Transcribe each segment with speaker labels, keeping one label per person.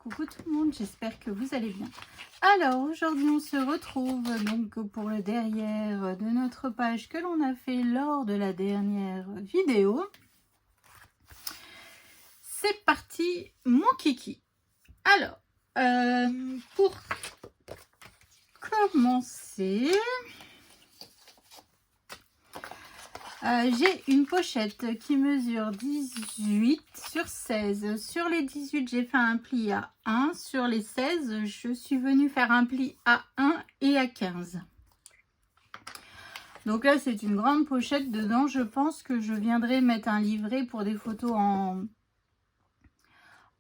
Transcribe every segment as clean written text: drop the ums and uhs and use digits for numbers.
Speaker 1: Coucou tout le monde, j'espère que vous allez bien. Alors aujourd'hui on se retrouve donc pour le derrière de notre page que l'on a fait lors de la dernière vidéo. C'est parti mon kiki. Alors pour commencer, j'ai une pochette qui mesure 18 sur 16. Sur les 18, j'ai fait un pli à 1. Sur les 16, je suis venue faire un pli à 1 et à 15. Donc là, c'est une grande pochette. Dedans, je pense que je viendrai mettre un livret pour des photos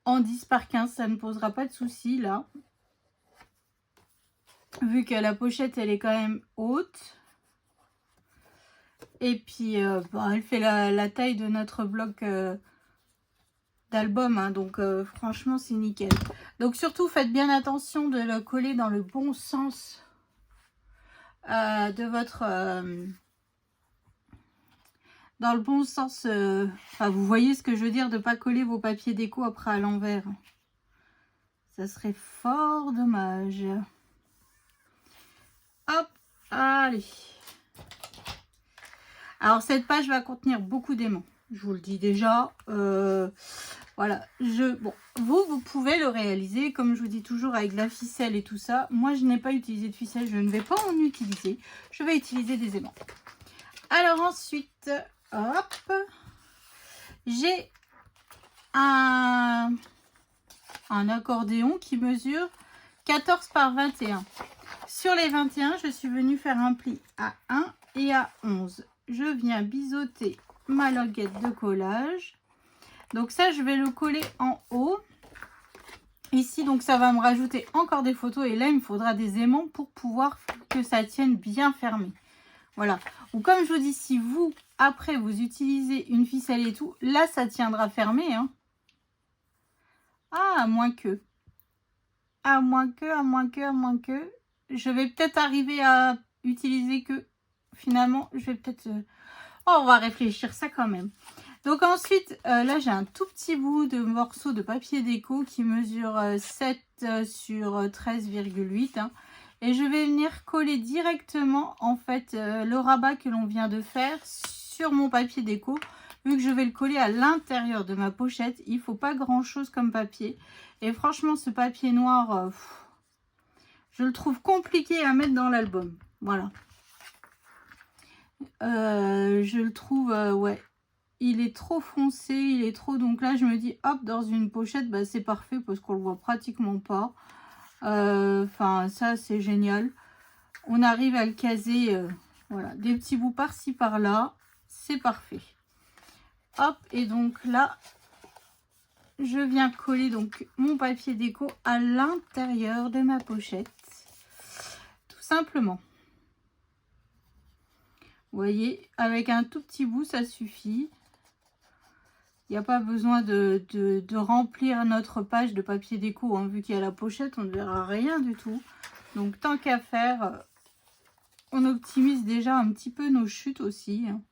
Speaker 1: en 10 par 15. Ça ne posera pas de souci là. Vu que la pochette, elle est quand même haute. Et puis, elle fait la taille de notre bloc d'album. Hein, donc, franchement, c'est nickel. Donc, surtout, faites bien attention de le coller dans le bon sens de votre... dans le bon sens... enfin, vous voyez ce que je veux dire, de ne pas coller vos papiers déco après à l'envers. Ça serait fort dommage. Hop, allez. Alors, cette page va contenir beaucoup d'aimants. Je vous le dis déjà. Voilà. Bon, vous pouvez le réaliser, comme je vous dis toujours, avec de la ficelle et tout ça. Moi, je n'ai pas utilisé de ficelle. Je ne vais pas en utiliser. Je vais utiliser des aimants. Alors, ensuite, hop. J'ai un accordéon qui mesure 14 par 21. Sur les 21, je suis venue faire un pli à 1 et à 11. Je viens biseauter ma languette de collage. Donc ça, je vais le coller en haut. Ici, donc ça va me rajouter encore des photos. Et là, il me faudra des aimants pour pouvoir que ça tienne bien fermé. Voilà. Ou comme je vous dis, si vous, après, vous utilisez une ficelle et tout, là, ça tiendra fermé. Hein. Ah, à moins que. À moins que. Je vais peut-être arriver à utiliser que... Finalement, je vais peut-être... Oh, on va réfléchir ça quand même. Donc ensuite, là, j'ai un tout petit bout de morceau de papier déco qui mesure 7 sur 13,8. Hein, et je vais venir coller directement, en fait, le rabat que l'on vient de faire sur mon papier déco. Vu que je vais le coller à l'intérieur de ma pochette, il ne faut pas grand-chose comme papier. Et franchement, ce papier noir, je le trouve compliqué à mettre dans l'album. Voilà. Je le trouve, ouais, il est trop foncé, il est trop... Donc là, je me dis, hop, dans une pochette, bah, c'est parfait parce qu'on le voit pratiquement pas. Enfin, ça, c'est génial. On arrive à le caser, voilà, des petits bouts par-ci, par-là. C'est parfait. Hop, et donc là, je viens coller donc mon papier déco à l'intérieur de ma pochette. Tout simplement. Vous voyez, avec un tout petit bout, ça suffit. Il n'y a pas besoin de remplir notre page de papier déco. Hein. Vu qu'il y a la pochette, on ne verra rien du tout. Donc, tant qu'à faire, on optimise déjà un petit peu nos chutes aussi. Hein.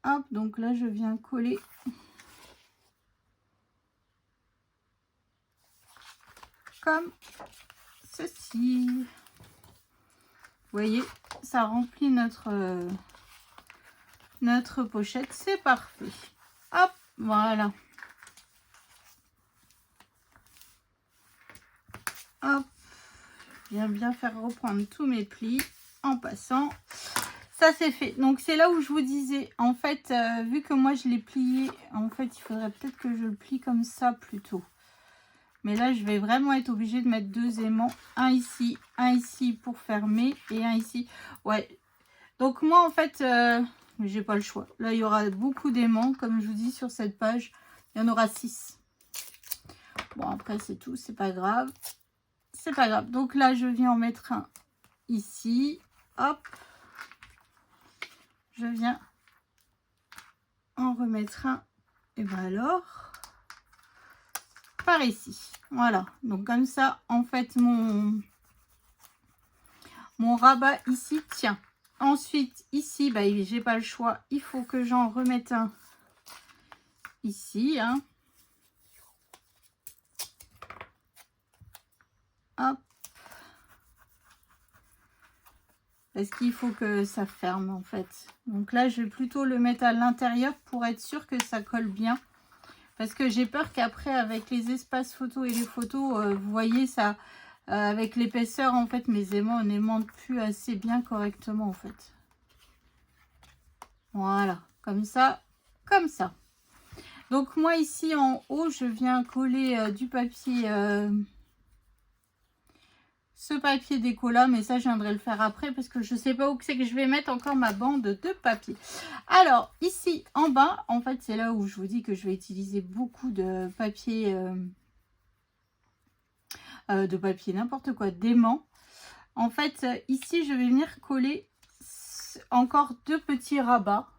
Speaker 1: Hop, donc là, je viens coller. Comme ceci. Vous voyez, ça remplit notre pochette, c'est parfait. Hop, voilà. Hop, je viens bien faire reprendre tous mes plis en passant. Ça c'est fait. Donc c'est là où je vous disais, en fait, vu que moi je l'ai plié, en fait, il faudrait peut-être que je le plie comme ça plutôt. Mais là, je vais vraiment être obligée de mettre deux aimants. Un ici pour fermer et un ici. Ouais. Donc moi, en fait, j'ai pas le choix. Là, il y aura beaucoup d'aimants. Comme je vous dis sur cette page, il y en aura 6. Bon, après, c'est tout. C'est pas grave. C'est pas grave. Donc là, je viens en mettre un ici. Hop. Je viens en remettre un. Et ben alors... par ici, voilà. Donc comme ça, en fait, mon rabat ici tient. Ensuite, ici, bah, j'ai pas le choix. Il faut que j'en remette un ici. Hein. Hop. Parce qu'il faut que ça ferme en fait. Donc là, je vais plutôt le mettre à l'intérieur pour être sûr que ça colle bien. Parce que j'ai peur qu'après, avec les espaces photos et les photos, vous voyez ça, avec l'épaisseur, en fait, mes aimants n'aimantent plus assez bien correctement en fait. Voilà, comme ça, comme ça. Donc moi ici en haut, je viens coller du papier... ce papier déco là, mais ça je viendrai le faire après parce que je sais pas où c'est que je vais mettre encore ma bande de papier. Alors ici en bas, en fait c'est là où je vous dis que je vais utiliser beaucoup de papier n'importe quoi, d'aimant. En fait ici je vais venir coller encore 2 petits rabats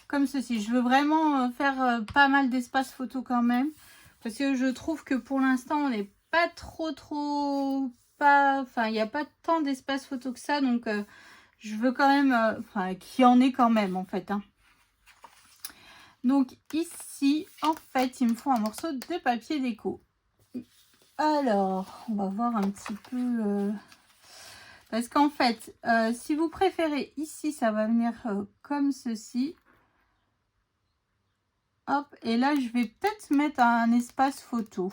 Speaker 1: comme ceci. Je veux vraiment faire pas mal d'espace photo quand même parce que je trouve que pour l'instant on est pas trop enfin il n'y a pas tant d'espace photo que ça, donc je veux quand même qu'il y en ait quand même en fait hein. Donc ici en fait il me faut un morceau de papier déco. Alors on va voir un petit peu parce qu'en fait si vous préférez ici ça va venir comme ceci. Hop, et là je vais peut-être mettre un espace photo.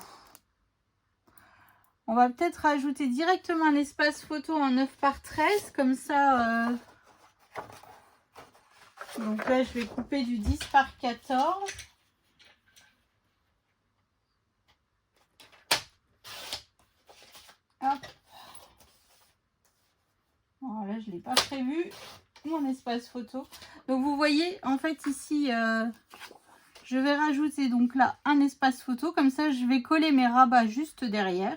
Speaker 1: On va peut-être rajouter directement un espace photo en 9 par 13, comme ça. Donc là, je vais couper du 10 par 14. Hop. Voilà, je ne l'ai pas prévu, mon espace photo. Donc vous voyez, en fait, ici, je vais rajouter donc là un espace photo. Comme ça, je vais coller mes rabats juste derrière.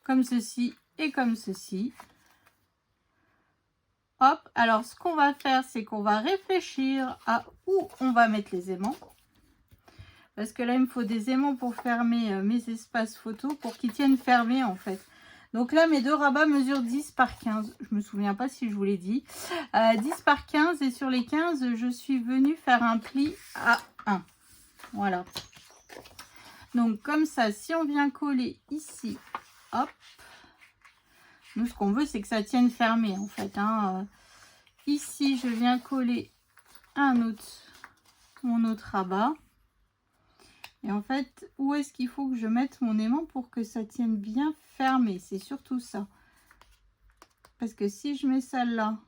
Speaker 1: Comme ceci et comme ceci. Hop, alors ce qu'on va faire, c'est qu'on va réfléchir à où on va mettre les aimants. Parce que là, il me faut des aimants pour fermer mes espaces photos, pour qu'ils tiennent fermés en fait. Donc là, mes 2 rabats mesurent 10 par 15. Je me souviens pas si je vous l'ai dit. 10 par 15 et sur les 15, je suis venue faire un pli à 1. Voilà. Donc comme ça, si on vient coller ici, hop. Nous, ce qu'on veut, c'est que ça tienne fermé, en fait. Hein. Ici, je viens coller mon autre rabat. Et en fait, où est-ce qu'il faut que je mette mon aimant pour que ça tienne bien fermé? C'est surtout ça. Parce que si je mets ça là,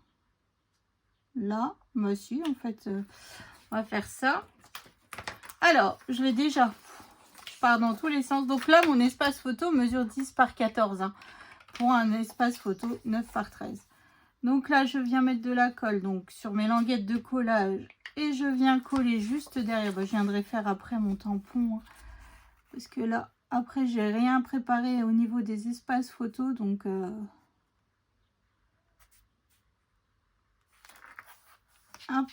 Speaker 1: moi aussi, en fait, on va faire ça. Alors, je l'ai déjà. Je pars dans tous les sens. Donc là, mon espace photo mesure 10 par 14. Hein. Pour un espace photo 9 par 13. Donc là, je viens mettre de la colle donc sur mes languettes de collage et je viens coller juste derrière. Je viendrai faire après mon tampon hein, parce que là, après, j'ai rien préparé au niveau des espaces photos. Donc, hop.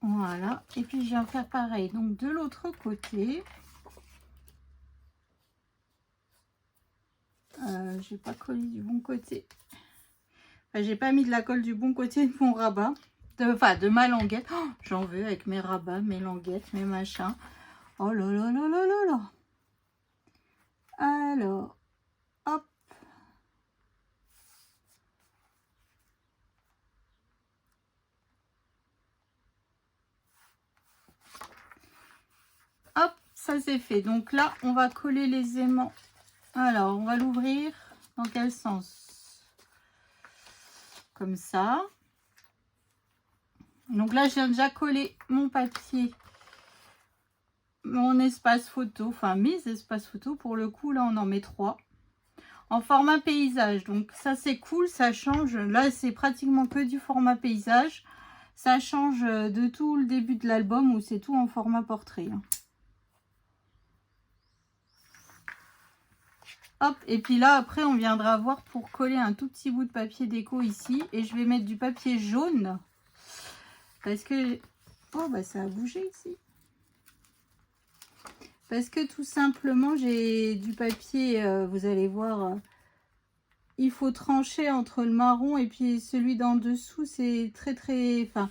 Speaker 1: Voilà, et puis je viens faire pareil donc de l'autre côté. J'ai pas collé du bon côté. Enfin, j'ai pas mis de la colle du bon côté de mon rabat, de ma languette. Oh, j'en veux avec mes rabats, mes languettes, mes machins. Oh là là là là là là. Alors, hop. Hop, ça c'est fait. Donc là, on va coller les aimants. Alors, on va l'ouvrir dans quel sens? Comme ça. Donc là, je viens déjà coller mon papier, mon espace photo, enfin mes espaces photos. Pour le coup, là, on en met 3 en format paysage. Donc ça, c'est cool, ça change. Là, c'est pratiquement que du format paysage. Ça change de tout le début de l'album où c'est tout en format portrait. Hein. Hop, et puis là, après, on viendra voir pour coller un tout petit bout de papier déco ici. Et je vais mettre du papier jaune. Parce que... Oh, bah ça a bougé ici. Parce que tout simplement, j'ai du papier, vous allez voir, il faut trancher entre le marron et puis celui d'en dessous, c'est très... Enfin,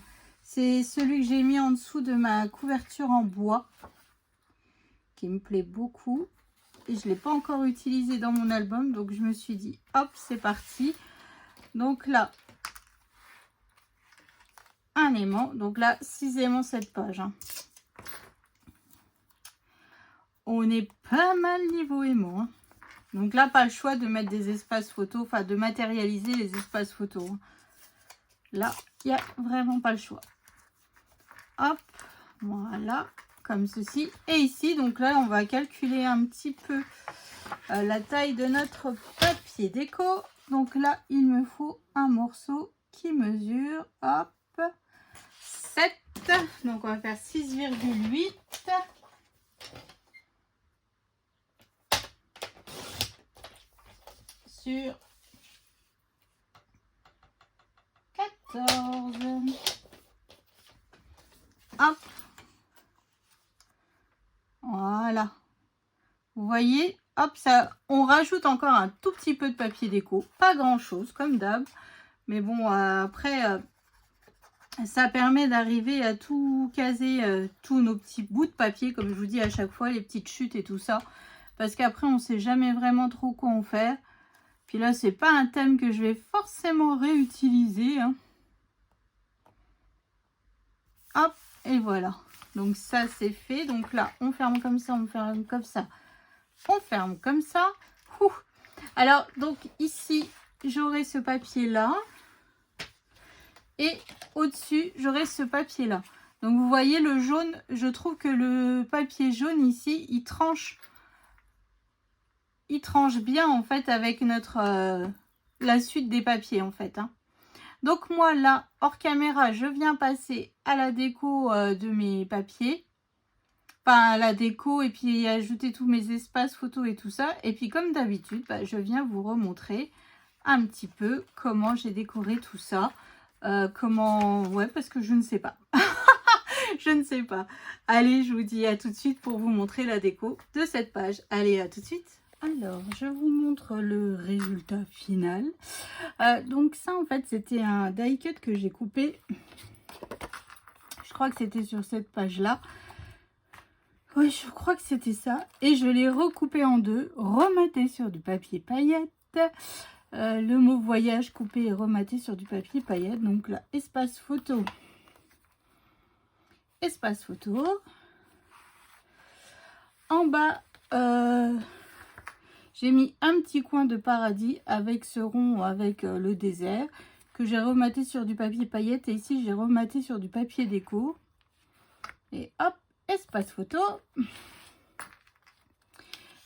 Speaker 1: C'est celui que j'ai mis en dessous de ma couverture en bois, qui me plaît beaucoup. Et je ne l'ai pas encore utilisé dans mon album, donc je me suis dit, hop, c'est parti. Donc là, un aimant. Donc là, 6 aimants, cette page. Hein. On est pas mal niveau aimant. Hein. Donc là, pas le choix de mettre des espaces photos, enfin de matérialiser les espaces photos. Hein. Là, il n'y a vraiment pas le choix. Hop, voilà, comme ceci. Et ici, donc là, on va calculer un petit peu la taille de notre papier déco. Donc là, il me faut un morceau qui mesure, hop, 7. Donc on va faire 6,8. Sur 14. Hop. Voilà. Vous voyez, hop, ça, on rajoute encore un tout petit peu de papier déco. Pas grand chose, comme d'hab. Mais bon, après, ça permet d'arriver à tout caser, tous nos petits bouts de papier, comme je vous dis à chaque fois, les petites chutes et tout ça. Parce qu'après, on ne sait jamais vraiment trop quoi en faire. Puis là, c'est pas un thème que je vais forcément réutiliser. Hein. Hop, et voilà. Donc ça, c'est fait. Donc là, on ferme comme ça, on ferme comme ça. On ferme comme ça. Ouh. Alors, donc ici, j'aurai ce papier-là. Et au-dessus, j'aurai ce papier-là. Donc vous voyez, le jaune, je trouve que le papier jaune ici, il tranche bien en fait avec notre la suite des papiers en fait. Hein. Donc moi là, hors caméra, je viens passer à la déco de mes papiers. Enfin à la déco et puis ajouter tous mes espaces photos et tout ça. Et puis comme d'habitude, bah, je viens vous remontrer un petit peu comment j'ai décoré tout ça. Comment... Ouais, parce que je ne sais pas. Je ne sais pas. Allez, je vous dis à tout de suite pour vous montrer la déco de cette page. Allez, à tout de suite. Alors, je vous montre le résultat final. Donc ça, en fait, c'était un die cut que j'ai coupé. Je crois que c'était sur cette page-là. Oui, je crois que c'était ça. Et je l'ai recoupé en deux, rematé sur du papier paillette. Le mot voyage coupé et rematé sur du papier paillette. Donc là, espace photo. Espace photo. En bas, j'ai mis un petit coin de paradis avec ce rond, avec le désert, que j'ai rematé sur du papier paillette. Et ici, j'ai rematé sur du papier déco. Et hop, espace photo.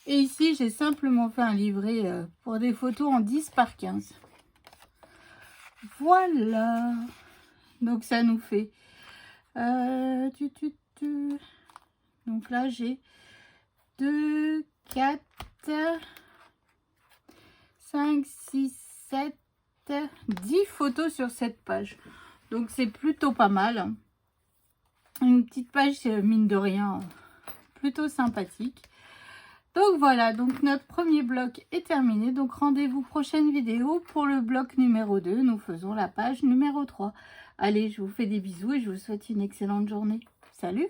Speaker 1: Et ici, j'ai simplement fait un livret pour des photos en 10 par 15. Voilà. Donc, ça nous fait... Donc là, j'ai 2, 4, 5, 6, 7, 10 photos sur cette page. Donc, c'est plutôt pas mal. Une petite page, mine de rien, plutôt sympathique. Donc voilà, donc notre premier bloc est terminé. Donc rendez-vous prochaine vidéo pour le bloc numéro 2. Nous faisons la page numéro 3. Allez, je vous fais des bisous et je vous souhaite une excellente journée. Salut!